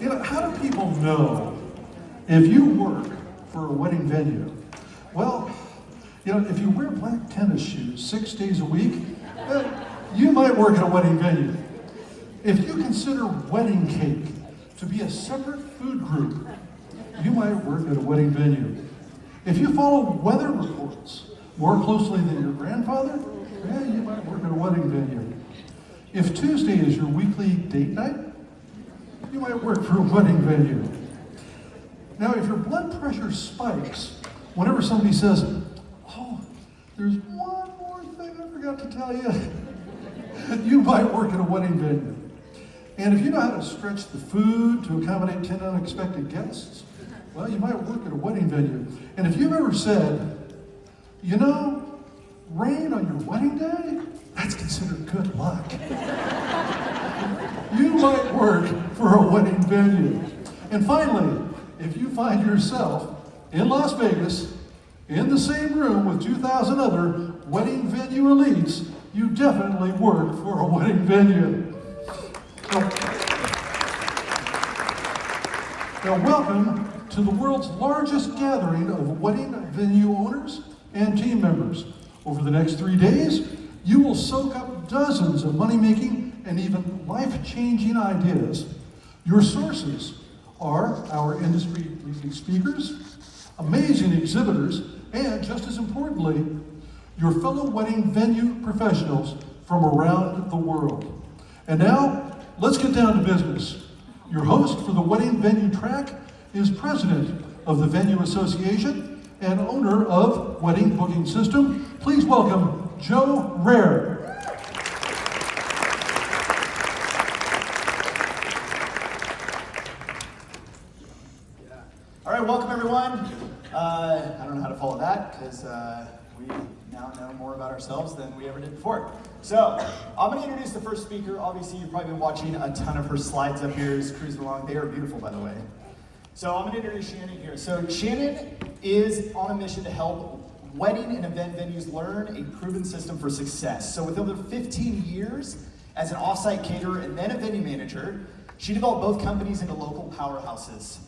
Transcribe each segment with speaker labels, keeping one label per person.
Speaker 1: How do people know if you work for a wedding venue? Well, if you wear black tennis shoes 6 days a week, you might work at a wedding venue. If you consider wedding cake to be a separate food group, you might work at a wedding venue. If you follow weather reports more closely than your grandfather, you might work at a wedding venue. If Tuesday is your weekly date night, you might work for a wedding venue. Now, if your blood pressure spikes whenever somebody says, "Oh, there's one more thing I forgot to tell you," you might work at a wedding venue. And if you know how to stretch the food to accommodate 10 unexpected guests, well, you might work at a wedding venue. And if you've ever said, rain on your wedding day, that's considered good luck, you might work for a wedding venue. And finally, if you find yourself in Las Vegas, in the same room with 2,000 other wedding venue elites, you definitely work for a wedding venue. Now, welcome to the world's largest gathering of wedding venue owners and team members. Over the next 3 days, you will soak up dozens of money-making and even life-changing ideas. Your sources are our industry-leading speakers, amazing exhibitors, and just as importantly, your fellow wedding venue professionals from around the world. And now, let's get down to business. Your host for the wedding venue track is president of the Venue Association and owner of Wedding Booking System. Please welcome Joe Rare.
Speaker 2: All right, welcome everyone. I don't know how to follow that because we now know more about ourselves than we ever did before. So I'm going to introduce the first speaker. Obviously, you've probably been watching a ton of her slides up here as cruising along. They are beautiful, by the way. So I'm going to introduce Shannon here. So Shannon is on a mission to help wedding and event venues learn a proven system for success. So with over 15 years as an offsite caterer and then a venue manager, she developed both companies into local powerhouses.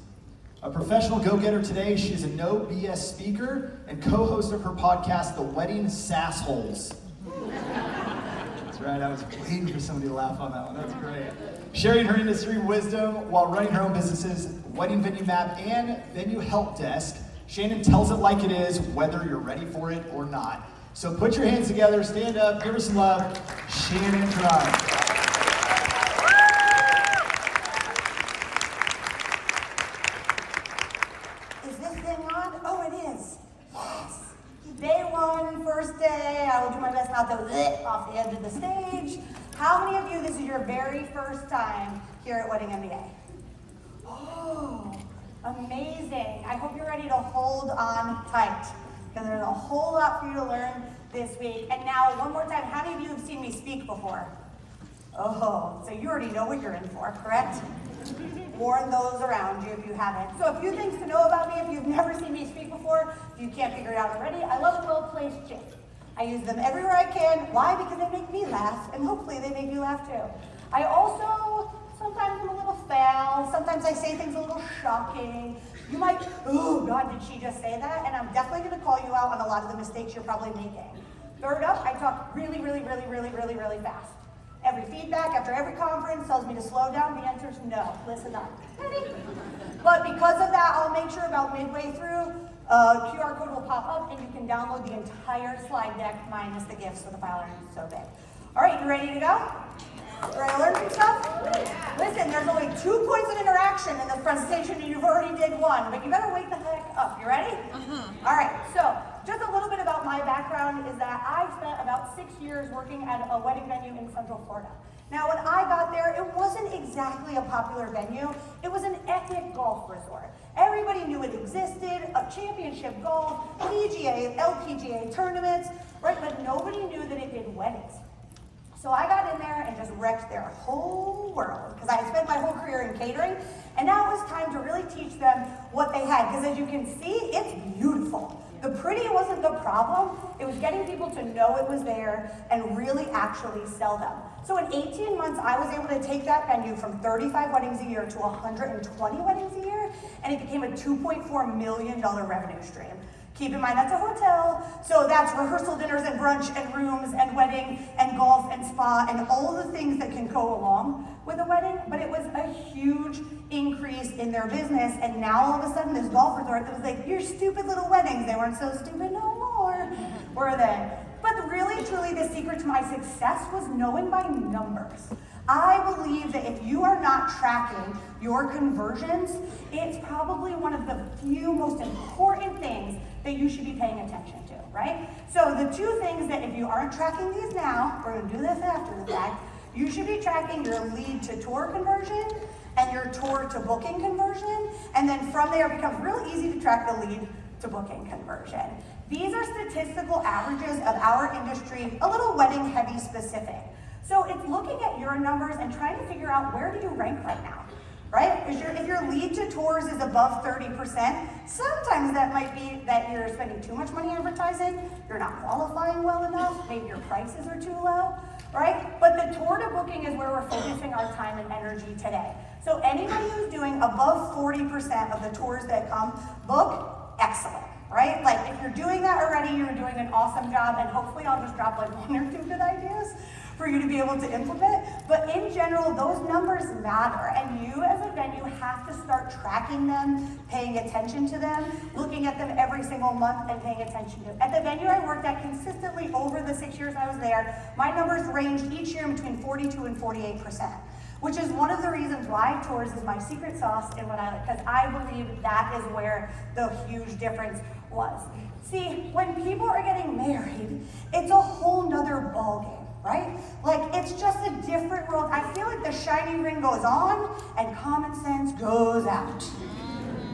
Speaker 2: A professional go-getter today, she is a no BS speaker and co-host of her podcast, The Wedding Sassholes. That's right, I was waiting for somebody to laugh on that one. That's great. Sharing her industry wisdom while running her own businesses, Wedding Venue Map and Venue Help Desk, Shannon tells it like it is, whether you're ready for it or not. So put your hands together, stand up, give her some love, Shannon Tarrant.
Speaker 3: First day, I will do my best not to lit off the edge of the stage. How many of you, this is your very first time here at Wedding MBA? Oh, amazing. I hope you're ready to hold on tight because there's a whole lot for you to learn this week. And now, one more time, how many of you have seen me speak before? Oh, so you already know what you're in for, correct? Warn those around you if you haven't. So a few things to know about me if you've never seen me speak before, if you can't figure it out already. I love well-placed jokes. I use them everywhere I can. Why? Because they make me laugh, and hopefully they make you laugh too. I also sometimes am a little foul. Sometimes I say things a little shocking. You might, oh God, did she just say that? And I'm definitely gonna call you out on a lot of the mistakes you're probably making. Third up, I talk really fast. Every feedback after every conference tells me to slow down. The answer is no. Listen up. Ready? But because of that, I'll make sure about midway through, QR code will pop up and you can download the entire slide deck minus the GIFs so the file is so big. All right, you ready to go? You ready to learn some stuff? Listen, there's only 2 points of interaction in this presentation and you've already did one, but you better wake the heck up. You ready? All right, so just a little bit about my background is that I spent about 6 years working at a wedding venue in Central Florida. Now, when I got there, it wasn't exactly a popular venue. It was an ethnic golf resort. Everybody knew it existed, a championship golf, PGA, LPGA tournaments, right? But nobody knew that it did weddings. So I got in there and just wrecked their whole world because I had spent my whole career in catering, and now it was time to really teach them what they had. Because as you can see, it's beautiful. The pretty wasn't the problem. It was getting people to know it was there and really actually sell them. So in 18 months, I was able to take that venue from 35 weddings a year to 120 weddings a year, and it became a $2.4 million revenue stream. Keep in mind, that's a hotel, so that's rehearsal dinners and brunch and rooms and wedding and golf and spa and all the things that can go along with a wedding, but it was a huge increase in their business, and now all of a sudden this golf resort that was like, your stupid little weddings, they weren't so stupid no more, were they? But really, truly, the secret to my success was knowing my numbers. I believe that if you are not tracking your conversions, it's probably one of the few most important things that you should be paying attention to, right? So the two things that if you aren't tracking these now, we're gonna do this after the fact, you should be tracking your lead to tour conversion and your tour to booking conversion, and then from there it becomes really easy to track the lead to booking conversion. These are statistical averages of our industry, a little wedding heavy specific. So it's looking at your numbers and trying to figure out where do you rank right now, right? If your lead to tours is above 30%, sometimes that might be that you're spending too much money advertising, you're not qualifying well enough, maybe your prices are too low, right? But the tour to booking is where we're focusing our time and energy today. So anybody who's doing above 40% of the tours that come, book, excellent. Right? Like if you're doing that already, you're doing an awesome job, and hopefully I'll just drop like one or two good ideas for you to be able to implement. But in general, those numbers matter, and you as a venue have to start tracking them, paying attention to them, looking at them every single month and paying attention to them. At the venue I worked at consistently over the 6 years I was there, my numbers ranged each year between 42 and 48%. Which is one of the reasons why tours is my secret sauce in what I like, because I believe that is where the huge difference was. See, when people are getting married, it's a whole nother ballgame, right? Like, it's just a different world. I feel like the shiny ring goes on and common sense goes out,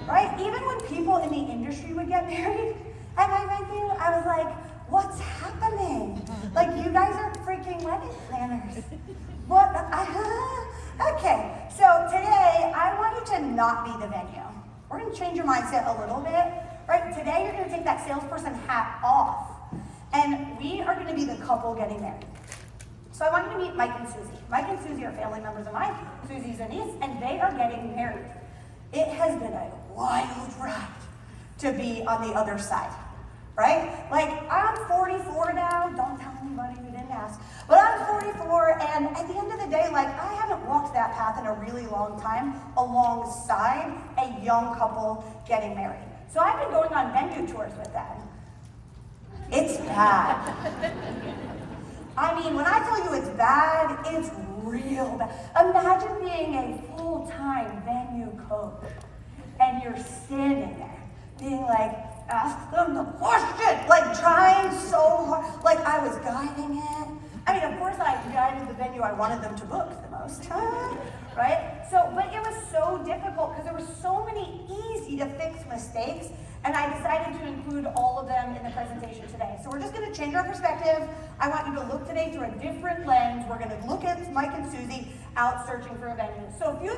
Speaker 3: right? Even when people in the industry would get married at my venue, I was like, what's happening? Like, you guys are freaking wedding planners. What? Okay, so today I want you to not be the venue. We're going to change your mindset a little bit, right? Today you're going to take that salesperson hat off, and we are going to be the couple getting married. So I want you to meet Mike and Susie. Mike and Susie are family members of mine. Susie's a niece, and they are getting married. It has been a wild ride to be on the other side, right? Like, I'm 44 now. Don't tell anybody who didn't ask. But I'm 44, and at the end of the day, like, I haven't walked that path in a really long time alongside a young couple getting married. So I've been going on venue tours with them. It's bad. I mean, when I tell you it's bad, it's real bad. Imagine being a full-time venue coach, and you're standing there being like, ask them the question, like trying so hard, like I was guiding it. I mean, of course I guided the venue I wanted them to book the most, right? So, but it was so difficult because there were so many easy to fix mistakes, and I decided to include all of them in the presentation today. So we're just gonna change our perspective. I want you to look today through a different lens. We're gonna look at Mike and Susie out searching for a venue. So a few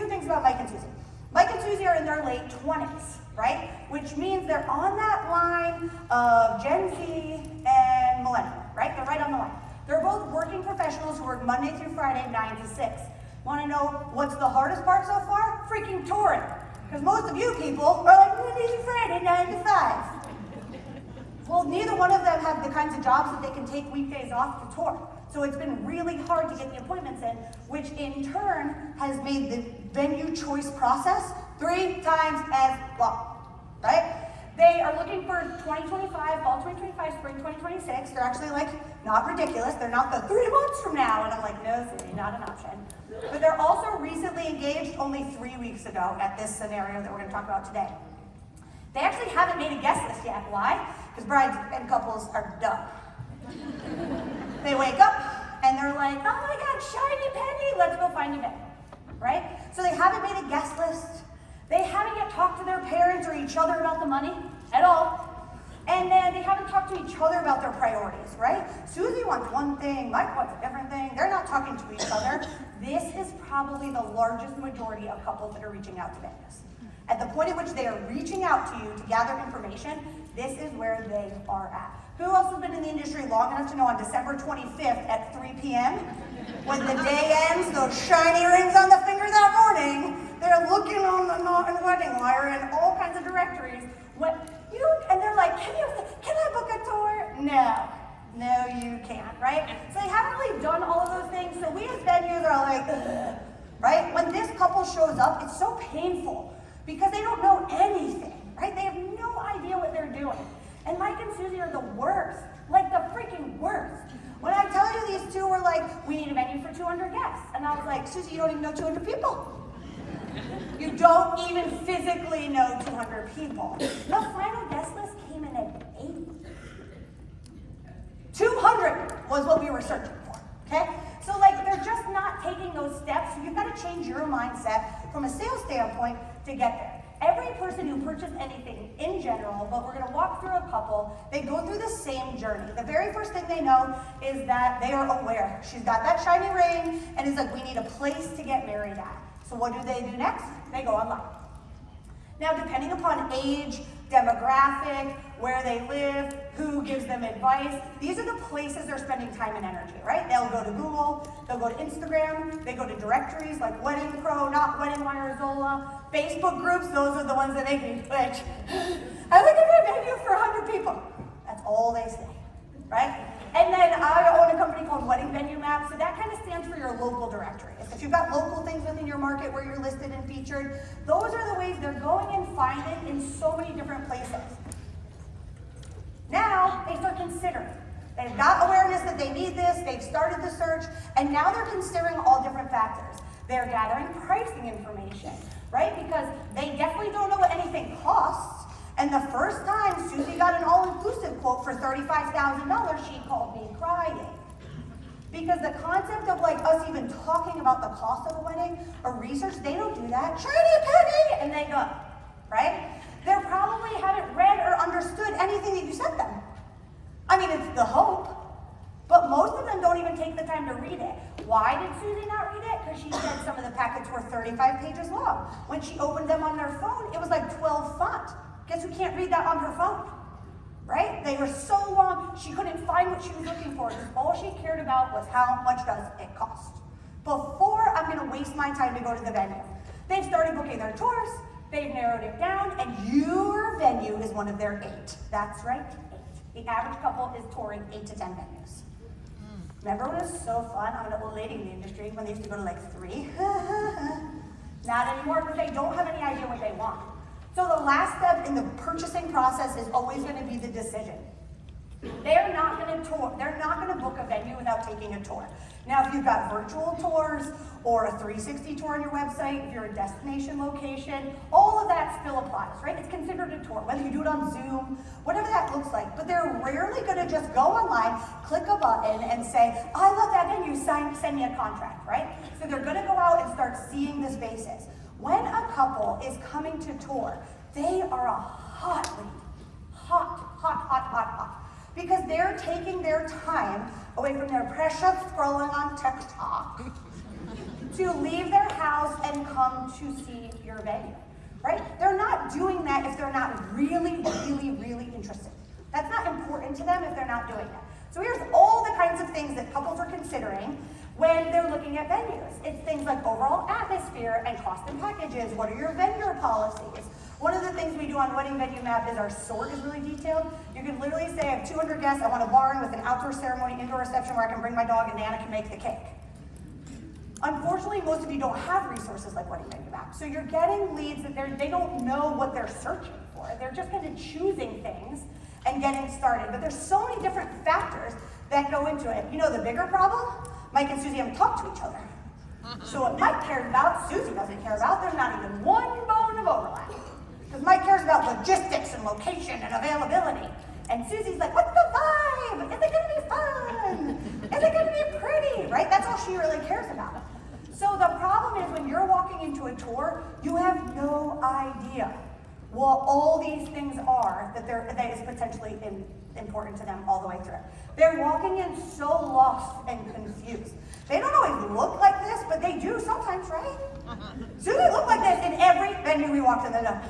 Speaker 3: things about Mike and Susie. Mike and Susie are in their late 20s, right? Which means they're on that line of Gen Z and millennial, right? They're right on the line. They're both working professionals who work Monday through Friday, 9 to 6. Want to know what's the hardest part so far? Freaking touring. Because most of you people are like Monday through Friday, 9 to 5. Well, neither one of them have the kinds of jobs that they can take weekdays off to tour. So it's been really hard to get the appointments in, which in turn has made the venue choice process 3 times as long, right? They are looking for 2025, fall 2025, spring 2026. They're actually like, not ridiculous. They're not the 3 months from now. And I'm like, no, Susie, not an option. But they're also recently engaged only 3 weeks ago at this scenario that we're gonna talk about today. They actually haven't made a guest list yet. Why? Because brides and couples are dumb. They wake up and they're like, oh my God, shiny penny, let's go find a venue, right? So they haven't made a guest list. They haven't yet talked to their parents or each other about the money at all. And then they haven't talked to each other about their priorities, right? Susie wants one thing, Mike wants a different thing. They're not talking to each other. This is probably the largest majority of couples that are reaching out to venues. at the point at which they are reaching out to you to gather information, this is where they are at. Who else has been in the industry long enough to know on December 25th at 3 p.m., when the day ends, those shiny rings on the finger that morning, they're looking on the knot and wedding wire and all kinds of directories. And they're like, can I book a tour? No, you can't, right? So they haven't really done all of those things. So we as venues are like, ugh, right? When this couple shows up, it's so painful because they don't know anything, right? They have no idea what they're doing. And Mike and Susie are the worst, like the freaking worst. When I tell you these two were like, we need a venue for 200 guests. And I was like, Susie, you don't even know 200 people. You don't even physically know 200 people. The final guest list came in at 80. 200 was what we were searching for, okay? So like, they're just not taking those steps. So you've got to change your mindset from a sales standpoint to get there. Every person who purchased anything in general, but we're going to walk through a couple, they go through the same journey. The very first thing they know is that they are aware. She's got that shiny ring and is like, we need a place to get married at. So what do they do next? They go online. Now, depending upon age, demographic, where they live, who gives them advice, these are the places they're spending time and energy, right? They'll go to Google, they'll go to Instagram, they go to directories like Wedding Pro, Not Wedding Wire, Zola, Facebook groups, those are the ones that they can switch. I would give a venue for 100 people. That's all they say, right? And then I own a company called Wedding Venue Map, so that kind of stands for your local directory. If you've got local things within your market where you're listed and featured, those are the ways they're going and finding in so many different places. Now, they start considering. They've got awareness that they need this, they've started the search, and now they're considering all different factors. They're gathering pricing information, right? Because they definitely don't know what anything costs. And the first time Susie got an all-inclusive quote for $35,000, she called me crying. Because the concept of like us even talking about the cost of a wedding or research, they don't do that. Shiny penny! And they go, right? They probably haven't read or understood anything that you sent them. I mean, it's the hope. But most of them don't even take the time to read it. Why did Susie not read it? Because she said some of the packets were 35 pages long. When she opened them on their phone, it was like 12 font. Guess who can't read that on her phone? Right? They were so long, she couldn't find what she was looking for. All she cared about was how much does it cost. Before I'm going to waste my time to go to the venue. They've started booking their tours, they've narrowed it down, and your venue is one of their 8. That's right, 8. The average couple is touring 8 to 10 venues. Remember when it was so fun? I'm an old lady in the industry when they used to go to like 3. Not anymore because they don't have any idea what they want. So the last step in the purchasing process is always going to be the decision. They're not going to tour. They're not going to book a venue without taking a tour. Now, if you've got virtual tours or a 360 tour on your website, if you're a destination location, all of that still applies, right? It's considered a tour, whether you do it on Zoom, whatever that looks like. But they're rarely going to just go online, click a button, and say, I love that venue, send me a contract, right? So they're going to go out and start seeing the spaces. When a couple is coming to tour, they are a hot lead. Hot. Because they're taking their time away from their precious scrolling on TikTok to leave their house and come to see your venue, right? They're not doing that if they're not really interested. That's not important to them if they're not doing that. So here's all the kinds of things that couples are considering when they're looking at venues. It's things like overall atmosphere and cost and packages. What are your vendor policies? One of the things we do on Wedding Venue Map is our sort is really detailed. You can literally say, I have 200 guests, I want a barn with an outdoor ceremony, indoor reception where I can bring my dog and Nana can make the cake. Unfortunately, most of you don't have resources like Wedding Venue Map. So you're getting leads that they don't know what they're searching for. They're just kind of choosing things and getting started. But there's so many different factors that go into it. You know the bigger problem? Mike and Susie haven't talked to each other. So what Mike cares about, Susie doesn't care about. There's not even one bone of overlap. Because Mike cares about logistics and location and availability. And Susie's like, what's the vibe? Is it going to be fun? Is it going to be pretty? Right? That's all she really cares about. So the problem is when you're walking into a tour, you have no idea what all these things are that is potentially important to them all the way through. They're walking in so lost and confused. They don't always look like this, but they do sometimes, right? Susie looked like this in every venue we walked walked in the door.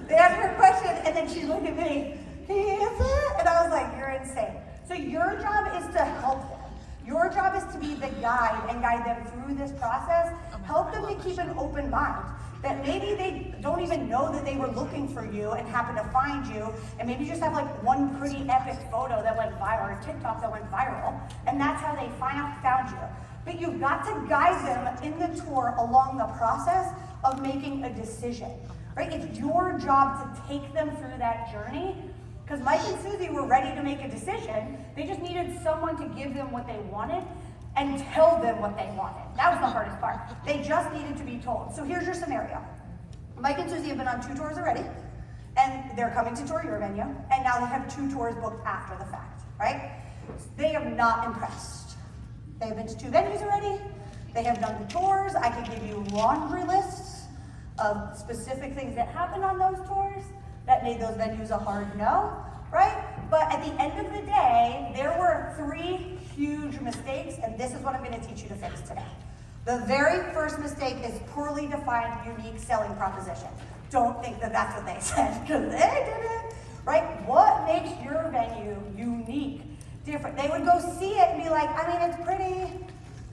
Speaker 3: They asked her a question, and then she looked at me. And I was like, you're insane. So your job is to help them. Your job is to be the guide and guide them through this process. Help them to keep an open mind. That maybe they don't even know that they were looking for you and happen to find you, and maybe you just have like one pretty epic photo that went viral, or TikTok that went viral, and that's how they found you. But you've got to guide them in the tour along the process of making a decision, right? It's your job to take them through that journey, because Mike and Susie were ready to make a decision. They just needed someone to give them what they wanted and tell them what they wanted. That was the hardest part. They just needed to be told. So here's your scenario. Mike and Susie have been on 2 tours already, and they're coming to tour your venue, and now they have 2 tours booked after the fact, right? They are not impressed. They have been to 2 venues already. They have done the tours. I can give you laundry lists of specific things that happened on those tours that made those venues a hard no, right? But at the end of the day, there were 3 huge mistakes, and this is what I'm going to teach you to fix today. The very first mistake is poorly defined, unique selling proposition. Don't think that that's what they said, because they didn't, right? What makes your venue unique, different? They would go see it and be like, I mean, it's pretty.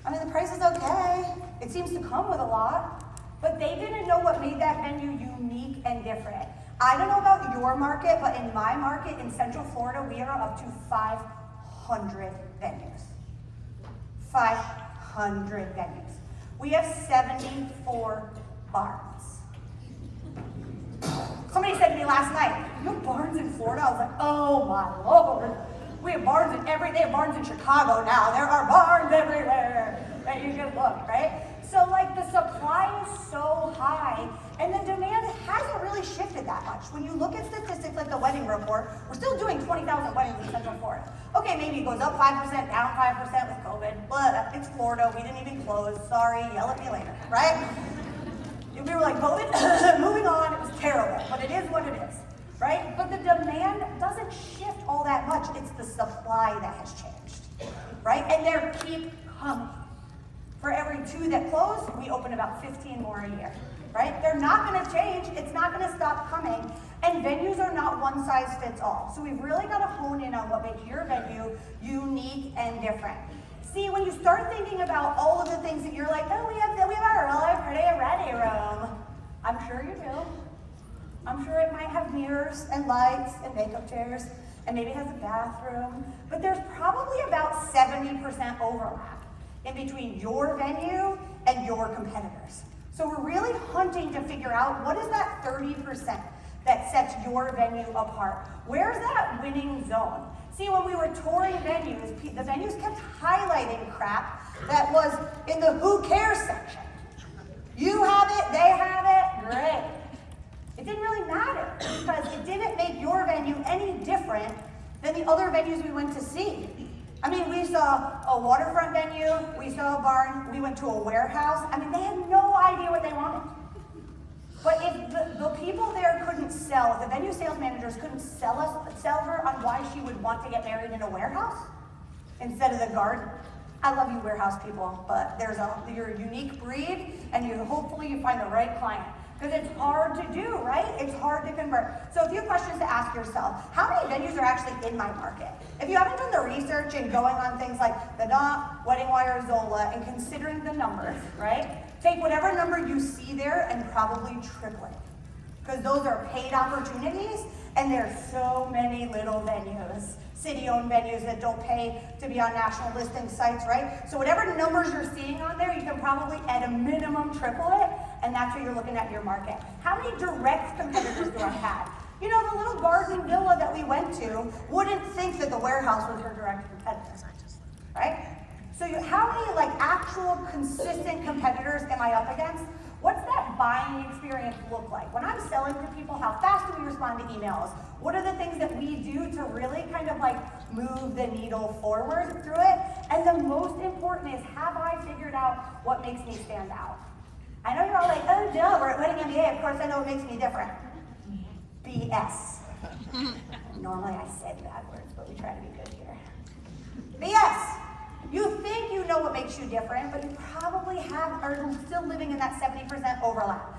Speaker 3: I mean, the price is okay. It seems to come with a lot. But they didn't know what made that venue unique and different. I don't know about your market, but in my market in Central Florida, we are up to 500 venues. 500 venues. We have 74 barns. Somebody said to me last night, you have barns in Florida? I was like, oh my Lord. We have barns in they have barns in Chicago now. There are barns everywhere that you can look, right? So like the supply is so high and the demand hasn't really shifted that much. When you look at statistics like the wedding report, we're still doing 20,000 weddings in Central Florida. Okay, maybe it goes up 5%, down 5% with COVID, but it's Florida, we didn't even close, sorry, yell at me later, right? We were like, COVID, moving on, it was terrible, but it is what it is, right? But the demand doesn't shift all that much, it's the supply that has changed, right? And they keep coming. For every 2 that close, we open about 15 more a year, right? They're not gonna change, it's not gonna stop coming, and venues are not one size fits all. So we've really gotta hone in on what makes your venue unique and different. See, when you start thinking about all of the things that you're like, oh, we have our really pretty ready room. I'm sure you do. I'm sure it might have mirrors and lights and makeup chairs, and maybe it has a bathroom, but there's probably about 70% overlap in between your venue and your competitors. So we're really hunting to figure out what is that 30% that sets your venue apart. Where's that winning zone? See, when we were touring venues, the venues kept highlighting crap that was in the who cares section. You have it, they have it, great. It didn't really matter because it didn't make your venue any different than the other venues we went to see. I mean, we saw a waterfront venue, we saw a barn, we went to a warehouse. I mean, they had no idea what they wanted. But if the people there couldn't sell, if the venue sales managers couldn't sell her on why she would want to get married in a warehouse instead of the garden. I love you warehouse people, but you're a unique breed, and hopefully you find the right client. Because it's hard to do, right? It's hard to convert. So a few questions to ask yourself. How many venues are actually in my market? If you haven't done the research and going on things like the Knot, Wedding Wire, Zola, and considering the numbers, right? Take whatever number you see there and probably triple it. Because those are paid opportunities, and there's so many little venues, city-owned venues that don't pay to be on national listing sites, right? So whatever numbers you're seeing on there, you can probably at a minimum triple it, and that's what you're looking at in your market. How many direct competitors do I have? You know, the little garden villa that we went to wouldn't think that the warehouse was her direct competitor, right? So how many actual consistent competitors am I up against? What's that buying experience look like? When I'm selling to people, how fast do we respond to emails? What are the things that we do to really kind of move the needle forward through it? And the most important is, have I figured out what makes me stand out? I know you're all like, oh no, we're at Wedding MBA, of course I know what makes me different. BS. Normally I say bad words, but we try to be good here. BS. You think you know what makes you different, but you probably are still living in that 70% overlap.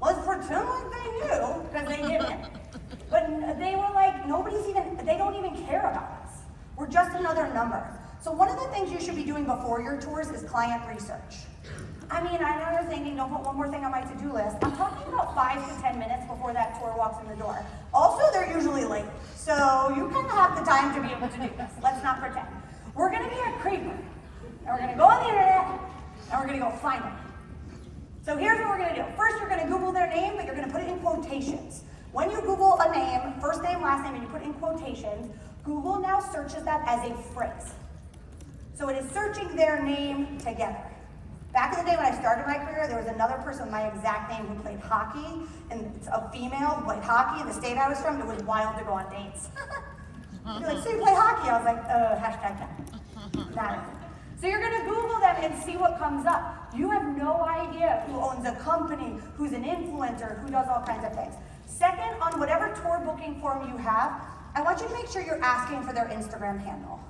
Speaker 3: Let's pretend like they knew, because they didn't. But they were like, they don't even care about us. We're just another number. So one of the things you should be doing before your tours is client research. I mean, I know you're thinking, don't put one more thing on my to-do list. I'm talking about 5 to 10 minutes before that tour walks in the door. Also, they're usually late. So you kind of have the time to be able to do this. Let's not pretend. We're gonna be a creeper. And we're gonna go on the internet, and we're gonna go find them. So here's what we're gonna do. First, you're gonna Google their name, but you're gonna put it in quotations. When you Google a name, first name, last name, and you put it in quotations, Google now searches that as a phrase. So it is searching their name together. Back in the day when I started my career, there was another person with my exact name who played hockey, and it's a female who played hockey in the state I was from. It was wild to go on dates. You're like, so you play hockey? I was like, hashtag that. Not it. So you're gonna Google them and see what comes up. You have no idea who owns a company, who's an influencer, who does all kinds of things. Second, on whatever tour booking form you have, I want you to make sure you're asking for their Instagram handle.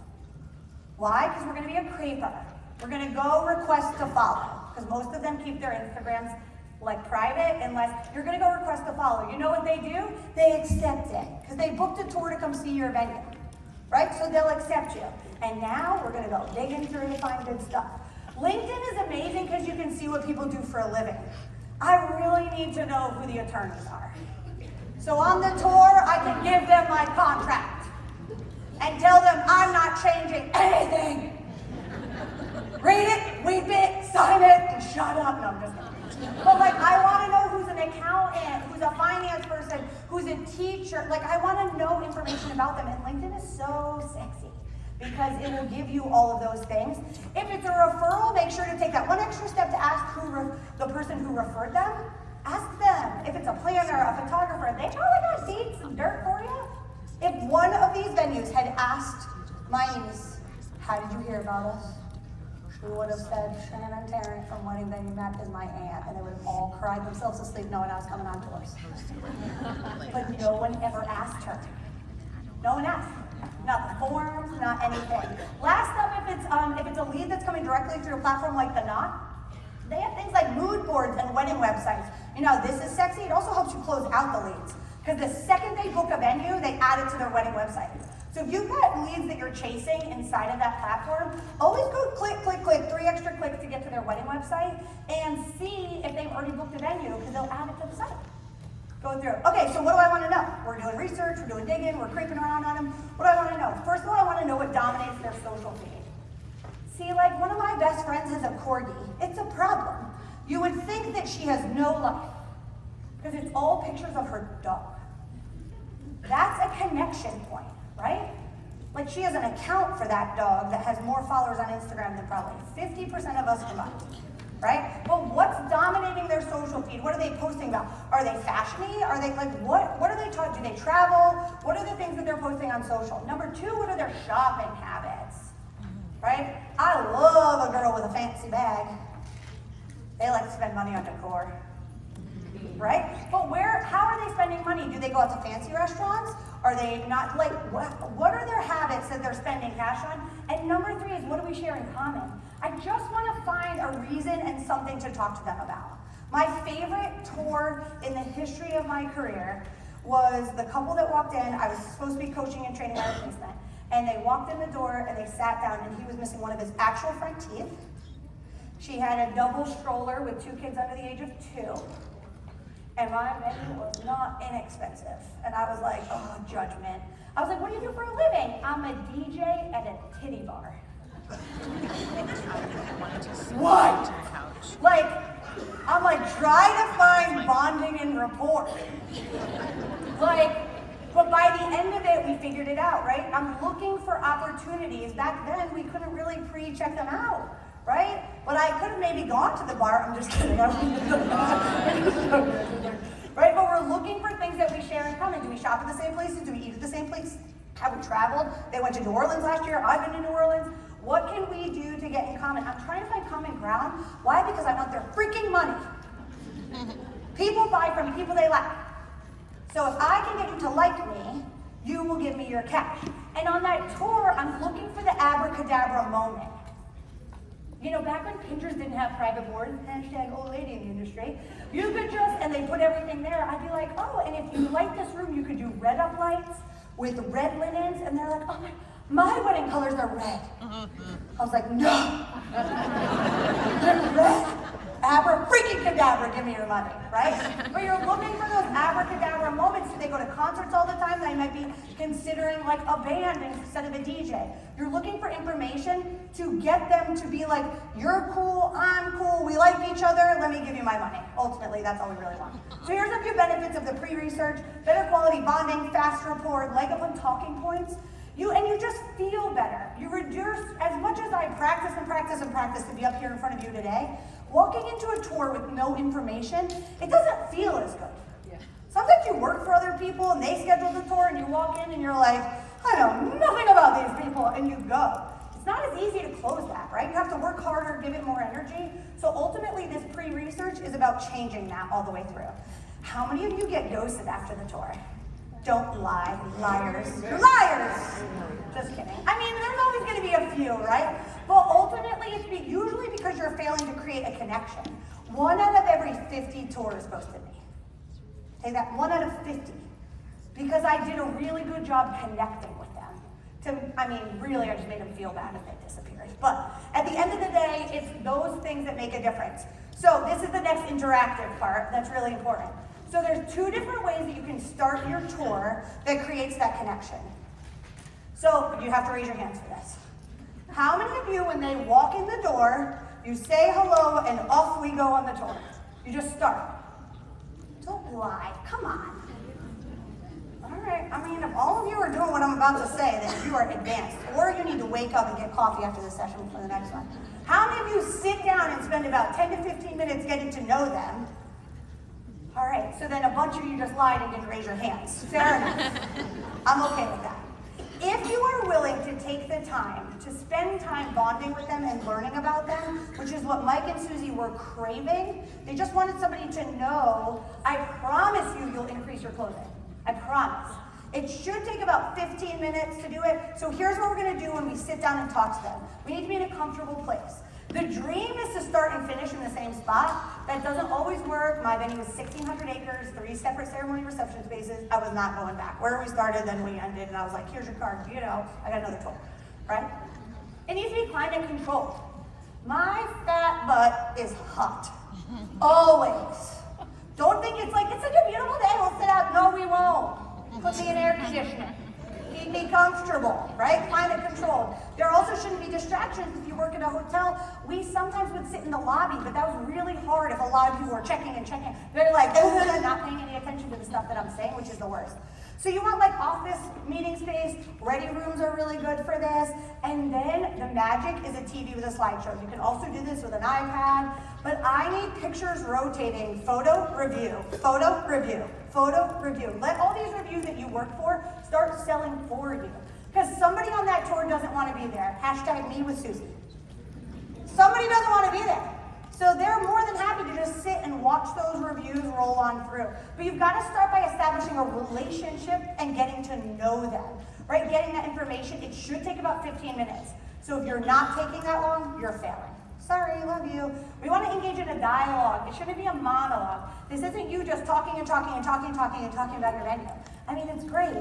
Speaker 3: Why? Because we're gonna be a creeper. We're gonna go request to follow, because most of them keep their Instagrams like private, unless you're gonna go request to follow. You know what they do? They accept it, because they booked a tour to come see your venue, right? So they'll accept you. And now we're gonna go digging through to find good stuff. LinkedIn is amazing because you can see what people do for a living. I really need to know who the attorneys are. So on the tour, I can give them my contract and tell them I'm not changing anything. Read it, weep it, sign it, and shut up. No, I'm just kidding. But like, I want to know who's an accountant, who's a finance person, who's a teacher. Like, I want to know information about them. And LinkedIn is so sexy because it will give you all of those things. If it's a referral, make sure to take that one extra step to ask the person who referred them. Ask them. If it's a planner, a photographer, they probably got deeds and dirt for you. If one of these venues had asked my niece, how did you hear about us? She would have said, Shannon Tarrant from Wedding Venue Mac is my aunt, and they would have all cried themselves to sleep knowing I was coming on tours. But no one ever asked her. No one asked. Not the forms, not anything. Last up, if it's a lead that's coming directly through a platform like The Knot, they have things like mood boards and wedding websites. You know, this is sexy. It also helps you close out the leads. Because the second they book a venue, they add it to their wedding website. So if you've got leads that you're chasing inside of that platform, always go click, click, click, 3 extra clicks to get to their wedding website and see if they've already booked a venue, because they'll add it to the site. Go through. Okay, so what do I want to know? We're doing research, we're doing digging, we're creeping around on them. What do I want to know? First of all, I want to know what dominates their social feed. See, like one of my best friends has a corgi. It's a problem. You would think that she has no life, because it's all pictures of her dog. That's a connection point, right? Like she has an account for that dog that has more followers on Instagram than probably 50% of us combined, right? But what's dominating their social feed? What are they posting about? Are they fashiony? Are they like, what are they talking? Do they travel? What are the things that they're posting on social? Number 2, what are their shopping habits, right? I love a girl with a fancy bag. They like to spend money on decor. Right? But how are they spending money? Do they go out to fancy restaurants? Are they not, like, what are their habits that they're spending cash on? And number 3 is, what do we share in common? I just want to find a reason and something to talk to them about. My favorite tour in the history of my career was the couple that walked in. I was supposed to be coaching and training our replacement. And they walked in the door and they sat down and he was missing one of his actual front teeth. She had a double stroller with 2 kids under the age of 2. And my menu was not inexpensive. And I was like, oh, judgment. I was like, what do you do for a living? I'm a DJ at a titty bar. What? Like, I'm like, try to find bonding and rapport. Like, but by the end of it, we figured it out, right? I'm looking for opportunities. Back then, we couldn't really pre-check them out. Right? But I could have maybe gone to the bar. I'm just kidding. Right? But we're looking for things that we share in common. Do we shop at the same places? Do we eat at the same place? Have we traveled? They went to New Orleans last year. I've been to New Orleans. What can we do to get in common? I'm trying to find common ground. Why? Because I want their freaking money. People buy from people they like. So if I can get you to like me, you will give me your cash. And on that tour, I'm looking for the abracadabra moment. You know, back when Pinterest didn't have private boards, hashtag old lady in the industry, you could just, and they put everything there, I'd be like, oh, and if you light this room, you could do red up lights with red linens, and they're like, oh my wedding colors are red. I was like, no, they're red. Abracadabra, give me your money, right? But you're looking for those abracadabra moments. Do they go to concerts all the time? They might be considering like a band instead of a DJ. You're looking for information to get them to be like, you're cool, I'm cool, we like each other, let me give you my money. Ultimately, that's all we really want. So here's a few benefits of the pre-research: better quality bonding, fast rapport, leg up on talking points. You just feel better. You reduce, as much as I practice and practice and practice to be up here in front of you today, walking into a tour with no information, it doesn't feel as good. Yeah. Sometimes you work for other people and they schedule the tour and you walk in and you're like, I know nothing about these people, and you go. It's not as easy to close that, right? You have to work harder, give it more energy. So ultimately, this pre-research is about changing that all the way through. How many of you get ghosted after the tour? Don't lie, liars. You're liars! Just kidding. I mean, there's always going to be a few, right? But ultimately, it's usually because you're failing to create a connection. 1 out of every 50 tours ghosted me. Say that, 1 out of 50. Because I did a really good job connecting with them. Really, I just made them feel bad if they disappeared. But at the end of the day, it's those things that make a difference. So this is the next interactive part that's really important. So there's 2 different ways that you can start your tour that creates that connection. So you have to raise your hands for this. How many of you, when they walk in the door, you say hello and off we go on the tour? You just start. Don't lie, come on. All right, if all of you are doing what I'm about to say, then you are advanced. Or you need to wake up and get coffee after this session for the next one. How many of you sit down and spend about 10 to 15 minutes getting to know them? All right, so then a bunch of you just lied and didn't raise your hands. Fair enough. I'm okay with that. If you are willing to take the time to spend time bonding with them and learning about them, which is what Mike and Susie were craving, they just wanted somebody to know, I promise you'll increase your closing. I promise. It should take about 15 minutes to do it. So here's what we're going to do when we sit down and talk to them. We need to be in a comfortable place. The dream is to start and finish in the same spot. That doesn't always work. My venue was 1,600 acres, 3 separate ceremony reception spaces. I was not going back. Where we started, then we ended, and I was like, here's your card. I got another tour, right? It needs to be climate controlled. My fat butt is hot. Always. Don't think it's like, it's such a beautiful day, we'll sit out. No, we won't. Put me in air conditioning. Keep me comfortable, right? Climate controlled. There also shouldn't be distractions. If you work in a hotel, we sometimes would sit in the lobby, but that was really hard if a lot of people were checking and checking. They're like, not paying any attention to the stuff that I'm saying, which is the worst. So you want like office meeting space, ready rooms are really good for this. And then the magic is a TV with a slideshow. You can also do this with an iPad, but I need pictures rotating, photo, review, photo, review, photo, review. Let all these reviews that you work for start selling for you. Because somebody on that tour doesn't want to be there. Hashtag me with Susie. Somebody doesn't want to be there. So they're more than happy to just sit and watch those reviews roll on through. But you've got to start by establishing a relationship and getting to know them, right? Getting that information, it should take about 15 minutes. So if you're not taking that long, you're failing. Sorry, love you. We want to engage in a dialogue. It shouldn't be a monologue. This isn't you just talking and talking and talking and talking and talking about your venue. I mean, it's great,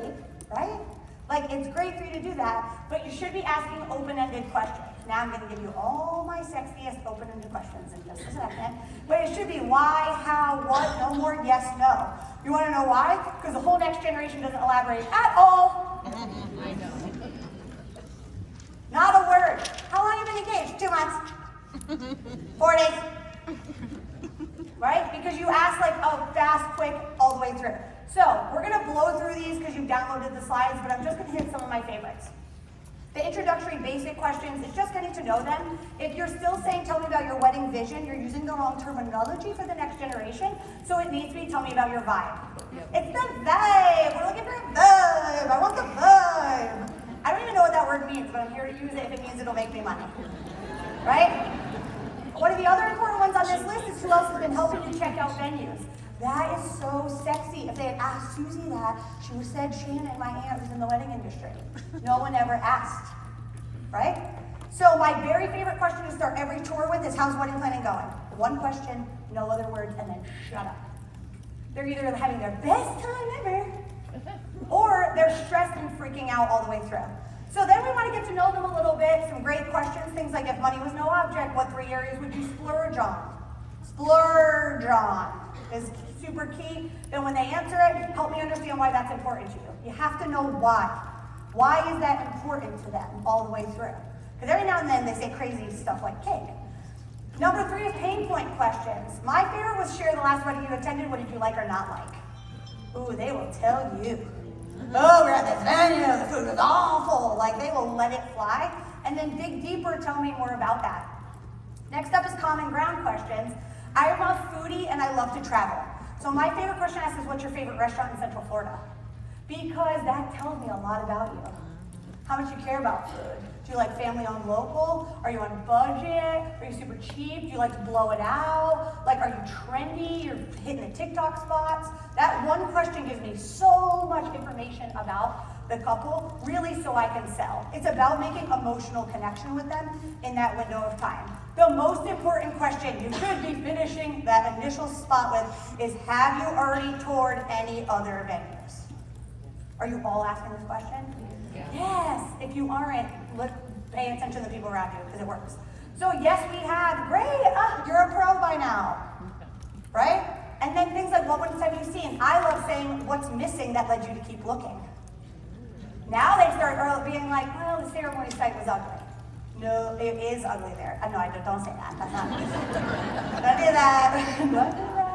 Speaker 3: right? Like, it's great for you to do that, but you should be asking open-ended questions. Now I'm going to give you all my sexiest open-ended questions in just a second. But it should be why, how, what, no more yes, no. You want to know why? Because the whole next generation doesn't elaborate at all.
Speaker 4: I know.
Speaker 3: Not a word. How long have you been engaged? 2 months? 4 days? Right? Because you ask like, oh, fast, quick, all the way through. So we're going to blow through these because you downloaded the slides, but I'm just going to hit some of my favorites. The introductory basic questions, it's just getting to know them. If you're still saying, tell me about your wedding vision, you're using the wrong terminology for the next generation. So it needs to be, tell me about your vibe. Yep. It's the vibe. We're looking for a vibe. I want the vibe. I don't even know what that word means, but I'm here to use it if it means it'll make me money. Right? One of the other important ones on this list is who else has been helping you check out venues. That is so sexy. If they had asked Susie that, she would have said Shannon, my aunt, who's in the wedding industry. No one ever asked, right? So my very favorite question to start every tour with is, how's wedding planning going? One question, no other words, and then shut up. They're either having their best time ever, or they're stressed and freaking out all the way through. So then we want to get to know them a little bit, some great questions, things like if money was no object, what 3 areas would you splurge on? Splurge on is super key. Then when they answer it, help me understand why that's important to you. You have to know why. Why is that important to them all the way through? Because every now and then they say crazy stuff like cake. Number 3 is pain point questions. My favorite was share the last wedding you attended, what did you like or not like? Ooh, they will tell you. Oh, we're at this venue, the food was awful. Like, they will let it fly. And then dig deeper, tell me more about that. Next up is common ground questions. I'm a foodie and I love to travel. So my favorite question asked is, what's your favorite restaurant in Central Florida? Because that tells me a lot about you. How much you care about food. Do you like family on local? Are you on budget? Are you super cheap? Do you like to blow it out? Like, are you trendy? You're hitting the TikTok spots? That one question gives me so much information about the couple, really, so I can sell. It's about making emotional connection with them in that window of time. The most important question you should be finishing that initial spot with is, have you already toured any other venues? Are you all asking this question? Yeah. Yes. If you aren't, pay attention to the people around you, because it works. So yes, we have. Great. You're a pro by now. Right? And then things like, what ones have you seen? I love saying, what's missing that led you to keep looking? Now they start being like, well, the ceremony site was ugly. No, it is ugly there. No, don't say that. That's not Don't do that. Don't do that.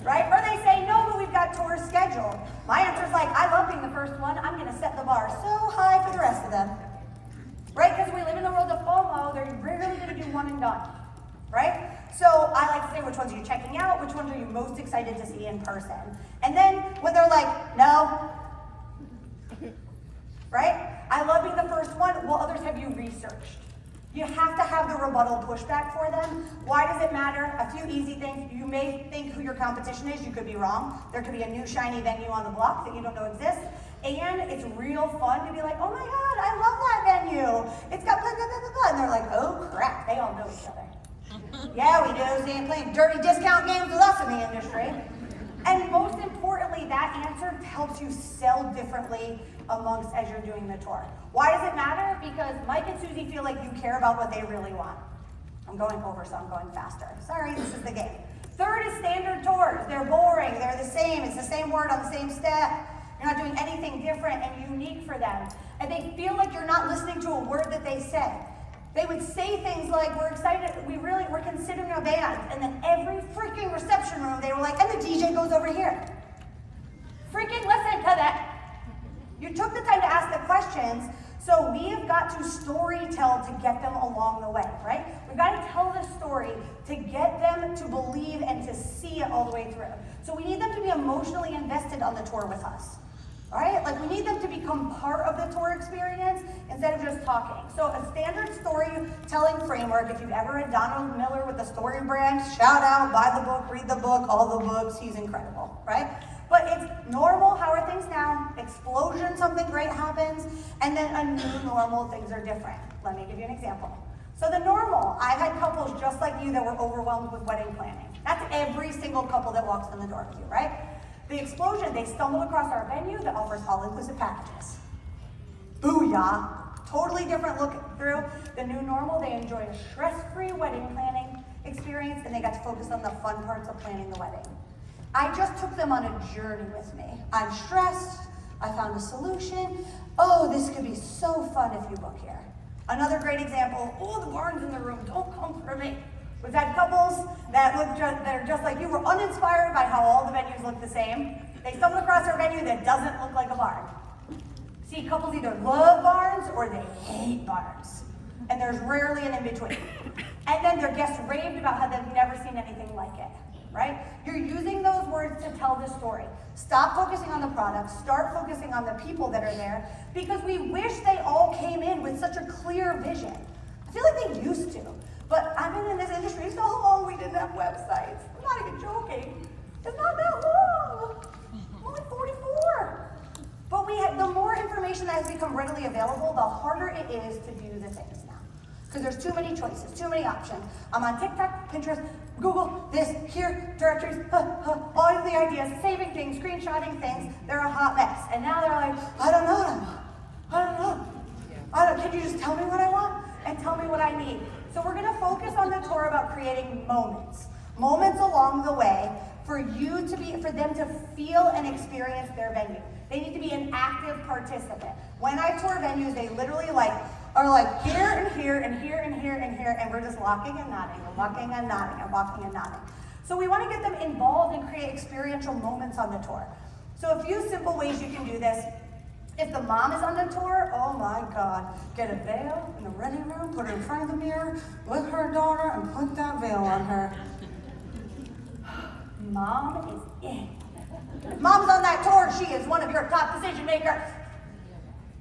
Speaker 3: Right? Or they say, no, but we've got tours scheduled. My answer is like, I love being the first one. I'm going to set the bar so high for the rest of them. Right? Because we live in the world of FOMO. They're rarely going to do one and done. Right? So I like to say, which ones are you checking out? Which ones are you most excited to see in person? And then when they're like, no. Right? I love being the first one. Well, others have you researched. You have to have the rebuttal pushback for them. Why does it matter? A few easy things. You may think who your competition is. You could be wrong. There could be a new shiny venue on the block that you don't know exists. And it's real fun to be like, oh my God, I love that venue. It's got blah, blah, blah, blah, blah. And they're like, oh crap, they all know each other. Yeah, we do. They ain't playing dirty discount games with us in the industry. And most importantly, that answer helps you sell differently amongst as you're doing the tour. Why does it matter? Because Mike and Susie feel like you care about what they really want. I'm going over, so I'm going faster. Sorry, this is the game. Third is standard tours. They're boring. They're the same. It's the same word on the same step. You're not doing anything different and unique for them. And they feel like you're not listening to a word that they say. They would say things like, we're excited, we're considering a band. And then every freaking reception room, they were like, and the DJ goes over here. Freaking listen to that. You took the time to ask the questions, so we have got to story tell to get them along the way, right? We've got to tell the story to get them to believe and to see it all the way through. So we need them to be emotionally invested on the tour with us. All right? Like, we need them to become part of the tour experience instead of just talking. So a standard storytelling framework, if you've ever read Donald Miller with the Story Brand, shout out, buy the book, read the book, all the books, he's incredible, right? But it's normal, how are things now? Explosion, something great happens, and then a new normal, things are different. Let me give you an example. So the normal, I've had couples just like you that were overwhelmed with wedding planning. That's every single couple that walks in the door with you, right? The explosion, they stumbled across our venue that offers all-inclusive packages. Booyah! Totally different look through. The new normal, they enjoy a stress-free wedding planning experience, and they got to focus on the fun parts of planning the wedding. I just took them on a journey with me. I'm stressed. I found a solution. Oh, this could be so fun if you book here. Another great example, oh, the barns in the room, don't come for me. We've had couples that are just like you, were uninspired by how all the venues look the same. They stumbled across our venue that doesn't look like a barn. See, couples either love barns or they hate barns. And there's rarely an in-between. And then their guests raved about how they've never seen anything like it, right? You're using those words to tell the story. Stop focusing on the product, start focusing on the people that are there, because we wish they all came in with such a clear vision. I feel like they used to. But I've been in this industry so long we didn't have websites. I'm not even joking. It's not that long. I'm only 44. But the more information that has become readily available, the harder it is to do the things now. Because there's too many choices, too many options. I'm on TikTok, Pinterest, Google, this, here, directories, all of the ideas, saving things, screenshotting things. They're a hot mess. And now they're like, I don't know. Can you just tell me what I want and tell me what I need? So we're gonna focus on the tour about creating moments along the way for them to feel and experience their venue. They need to be an active participant. When I tour venues, they literally are like here and here and here and here and here, and we're just locking and nodding and walking and nodding and walking and nodding. So we want to get them involved and create experiential moments on the tour. So a few simple ways you can do this. If the mom is on the tour, oh my God, get a veil in the ready room, put it in front of the mirror with her daughter, and put that veil on her. Mom is in. If mom's on that tour, she is one of your top decision makers.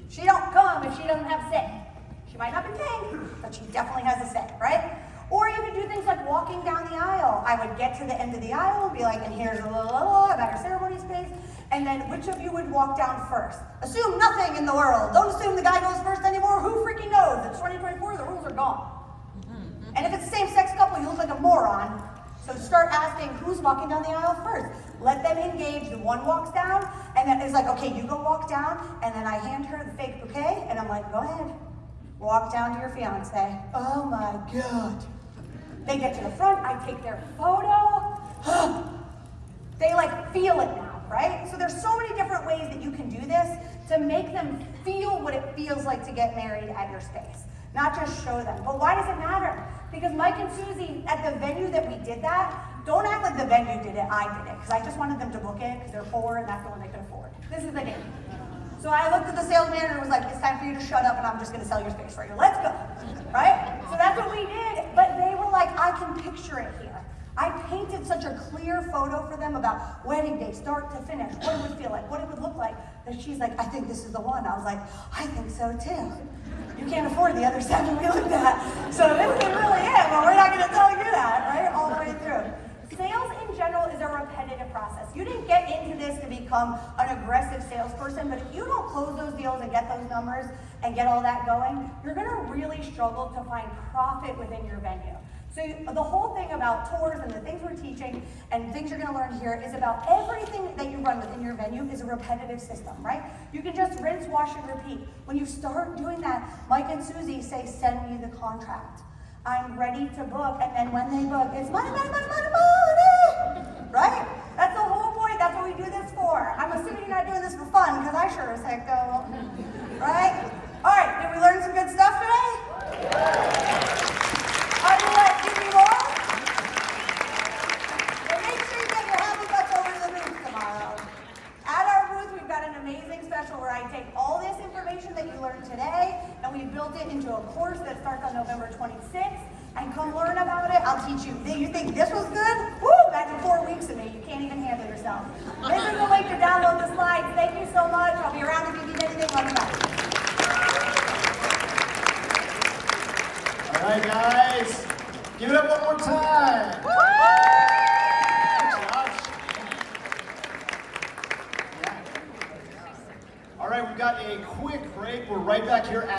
Speaker 3: She don't come if she doesn't have a say. She might not be paying, but she definitely has a say, right? Or you could do things like walking down the aisle. I would get to the end of the aisle and be like, and here's a little about your ceremony space. And then which of you would walk down first? Assume nothing in the world. Don't assume the guy goes first anymore. Who freaking knows? It's 2024, the rules are gone. And if it's a same-sex couple, you look like a moron. So start asking who's walking down the aisle first. Let them engage. The one walks down, and then it's like, okay, you go walk down, and then I hand her the fake bouquet, and I'm like, go ahead. Walk down to your fiance. Oh my God. They get to the front, I take their photo. They feel it now, right? So there's so many different ways that you can do this to make them feel what it feels like to get married at your space. Not just show them. But why does it matter? Because Mike and Susie, at the venue that we did that, don't act like the venue did it, I did it. Because I just wanted them to book it because they're poor and that's the one they could afford. This is the game. So I looked at the sales manager and was like, it's time for you to shut up and I'm just gonna sell your space for you. Let's go, right? So that's what we did, but they were like, I can picture it here. I painted such a clear photo for them about wedding day, start to finish, what it would feel like, what it would look like, that she's like, I think this is the one. I was like, I think so too. You can't afford the other 7 we looked at. So this is really it, but we're not gonna tell you that, right? All the way through. Sales in general is a repetitive process. You didn't get into this to become an aggressive salesperson, but if you don't close those deals and get those numbers and get all that going, you're gonna really struggle to find profit within your venue. So the whole thing about tours and the things we're teaching and things you're gonna learn here is about everything that you run within your venue is a repetitive system, right? You can just rinse, wash, and repeat. When you start doing that, Mike and Susie say, send me the contract. I'm ready to book, and then when they book, it's money, money, money, money, money, right? That's the whole point, that's what we do this for. I'm assuming you're not doing this for fun, because I sure as heck don't, right? All right, did we learn some good stuff today? Are you ready? Give me more? Well, make sure you get your happy butts over to the booth tomorrow. At our booth, we've got an amazing special where I take all this information that you learned today, and we built it into a course that starts on November 26th, and come learn about it. I'll teach you. You think this was good? Woo, imagine 4 weeks of me. You can't even handle yourself. This is the link to download the slides. Thank you so much. I'll be around if you need anything. Let me know.
Speaker 2: All right, guys. Give it up one more time. Good job. Yeah. All right, we've got a quick break. We're right back here at